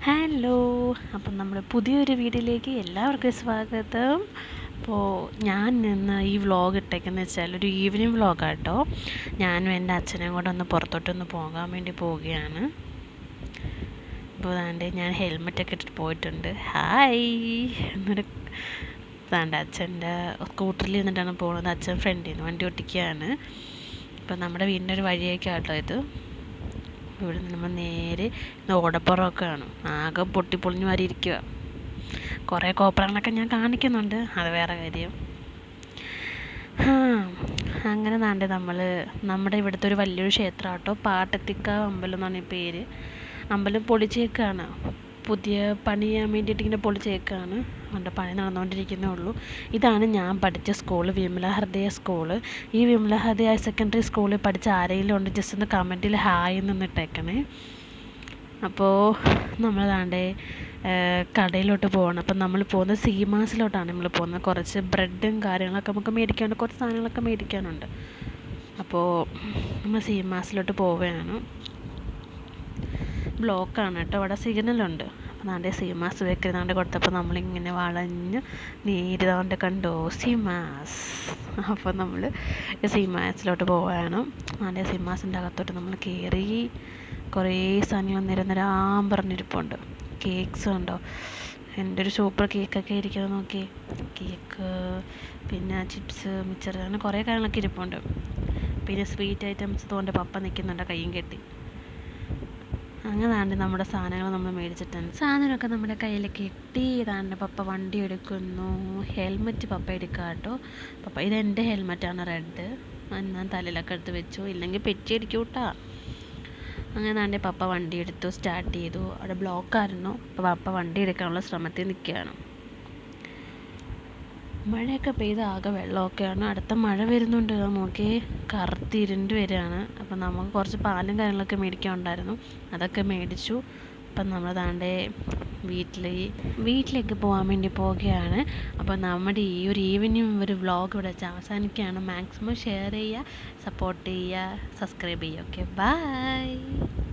Hello, അപ്പം നമ്മുടെ പുതിയൊരു വീഡിയോയിലേക്ക് എല്ലാവർക്കും സ്വാഗതം. അപ്പോൾ ഞാൻ ഇന്ന് ഈ വ്ളോഗ് ഇട്ടേക്കെന്ന് വെച്ചാൽ ഒരു ഈവനിങ് വ്ളോഗാണ് കേട്ടോ. ഞാനും എൻ്റെ അച്ഛനും കൂടെ ഒന്ന് പുറത്തോട്ടൊന്ന് പോകാൻ വേണ്ടി പോവുകയാണ്. അപ്പോൾ അതാണ്ട് ഞാൻ ഹെൽമെറ്റൊക്കെ ഇട്ടിട്ട് പോയിട്ടുണ്ട്. ഹായ് എന്നൊരു അതാണ്ട് അച്ഛൻ്റെ സ്കൂട്ടറിൽ നിന്നിട്ടാണ് പോകുന്നത്. അച്ഛൻ ഫ്രണ്ടിൽ നിന്ന് വണ്ടി ഓട്ടിക്കുകയാണ്. ഇപ്പം നമ്മുടെ വീടിൻ്റെ ഒരു വഴിയൊക്കെയാട്ടോ ഇത്. ഇവിടെ നിന്ന് നമ്മൾ നേരെ ഓടപ്പുറമൊക്കെയാണ്. ആകെ പൊട്ടിപ്പൊളിഞ്ഞ് മാറി ഇരിക്കുക. കുറേ കോപ്രാങ്ങളൊക്കെ ഞാൻ കാണിക്കുന്നുണ്ട്, അത് വേറെ കാര്യം. അങ്ങനെ നാണ്ട് നമ്മുടെ ഇവിടുത്തെ ഒരു വലിയൊരു ക്ഷേത്രം കേട്ടോ, പാട്ടത്തിക്കാവ് അമ്പലം എന്നാണ് ഈ പേര്. അമ്പലം പൊളിച്ചേക്കാണ്, പുതിയ പണി ചെയ്യാൻ വേണ്ടിയിട്ട് ഇങ്ങനെ പൊളിച്ചേക്കാണ്. അവൻ്റെ പണി നടന്നുകൊണ്ടിരിക്കുന്നേ ഉള്ളൂ. ഇതാണ് ഞാൻ പഠിച്ച സ്കൂൾ, വിമല ഹൃദയ സ്കൂള്. ഈ വിമല ഹൃദയ ഹയർ സെക്കൻഡറി സ്കൂളിൽ പഠിച്ച ആരെങ്കിലും ഉണ്ട് ജസ്റ്റ് ഒന്ന് കമൻറ്റിൽ ഹായ് എന്നിട്ടേക്കണേ. അപ്പോൾ നമ്മളതാണ്ടേ കടയിലോട്ട് പോകണം. അപ്പം നമ്മൾ പോകുന്നത് സീമാസിലോട്ടാണ് നമ്മൾ പോകുന്നത്. കുറച്ച് ബ്രെഡും കാര്യങ്ങളൊക്കെ നമുക്ക് മേടിക്കാനുണ്ട്, കുറച്ച് സാധനങ്ങളൊക്കെ മേടിക്കാനുണ്ട്. അപ്പോൾ നമ്മൾ സീമാസിലോട്ട് പോവുകയാണ്. ബ്ലോക്കാണ് കേട്ടോ, അവിടെ സിഗ്നലുണ്ട്. അപ്പോൾ നാണ്ടെ സീമാസ് വെക്കുന്നതാണ്ട് കൊടുത്തപ്പോൾ നമ്മളിങ്ങനെ വളഞ്ഞ് നേരിതാണ്ട് കണ്ടോ സീമാസ്. അപ്പോൾ നമ്മൾ സീമാസിലോട്ട് പോവുകയാണ്. നാണ്ടെ സീമാസിൻ്റെ അകത്തോട്ട് നമ്മൾ കയറി. കുറേ സാധനങ്ങൾ നിരനിരാൻ പറഞ്ഞിരിപ്പുണ്ട്. കേക്ക്സ് ഉണ്ടോ, എൻ്റെ ഒരു സൂപ്പർ കേക്കൊക്കെ ഇരിക്കുന്നത് നോക്കി. കേക്ക്, പിന്നെ ചിപ്സ്, മിച്ചർ, അങ്ങനെ കുറേ കാര്യങ്ങളൊക്കെ ഇരിപ്പുണ്ട്. പിന്നെ സ്വീറ്റ് ഐറ്റംസ് തോൻ്റെ പപ്പ നിൽക്കുന്നുണ്ട് കയ്യും കെട്ടി. അങ്ങനെയാണ് നമ്മുടെ സാധനങ്ങൾ നമ്മൾ മേടിച്ചിട്ടുണ്ട്. സാധനമൊക്കെ നമ്മുടെ കയ്യിൽ കെട്ടി. ഇതാണ് പപ്പ വണ്ടി എടുക്കുന്നു. ഹെൽമെറ്റ് പപ്പ എടുക്കുക കേട്ടോ. പപ്പ ഇതെൻ്റെ ഹെൽമെറ്റാണ്, റെഡ്. ഞാൻ തലയിലൊക്കെ എടുത്ത് വെച്ചു, ഇല്ലെങ്കിൽ പെറ്റി അടിക്കും കേട്ടോ. അങ്ങനെ പപ്പ വണ്ടി എടുത്തു, സ്റ്റാർട്ട് ചെയ്തു. അവിടെ ബ്ലോക്കായിരുന്നു. അപ്പോൾ പപ്പ വണ്ടി എടുക്കാനുള്ള ശ്രമത്തിൽ നിൽക്കുകയാണ്. മഴയൊക്കെ പെയ്ത് ആകെ വെള്ളമൊക്കെയാണ്. അടുത്ത മഴ വരുന്നുണ്ട്, നോക്കി കറുത്തിരുണ്ട് വരികയാണ്. അപ്പം നമുക്ക് കുറച്ച് പാലും കാര്യങ്ങളൊക്കെ മേടിക്കാനുണ്ടായിരുന്നു, അതൊക്കെ മേടിച്ചു. അപ്പം നമ്മൾ താണ്ടെ വീട്ടിലേക്ക് പോകാൻ വേണ്ടി പോവുകയാണ്. അപ്പോൾ നമ്മുടെ ഈ ഒരു ഈവനിങ് ഒരു വ്ളോഗ് ഇവിടെ വെച്ച് അവസാനിക്കുകയാണ്. മാക്സിമം ഷെയർ ചെയ്യുക, സപ്പോർട്ട് ചെയ്യുക, സബ്സ്ക്രൈബ് ചെയ്യുക. Okay, by.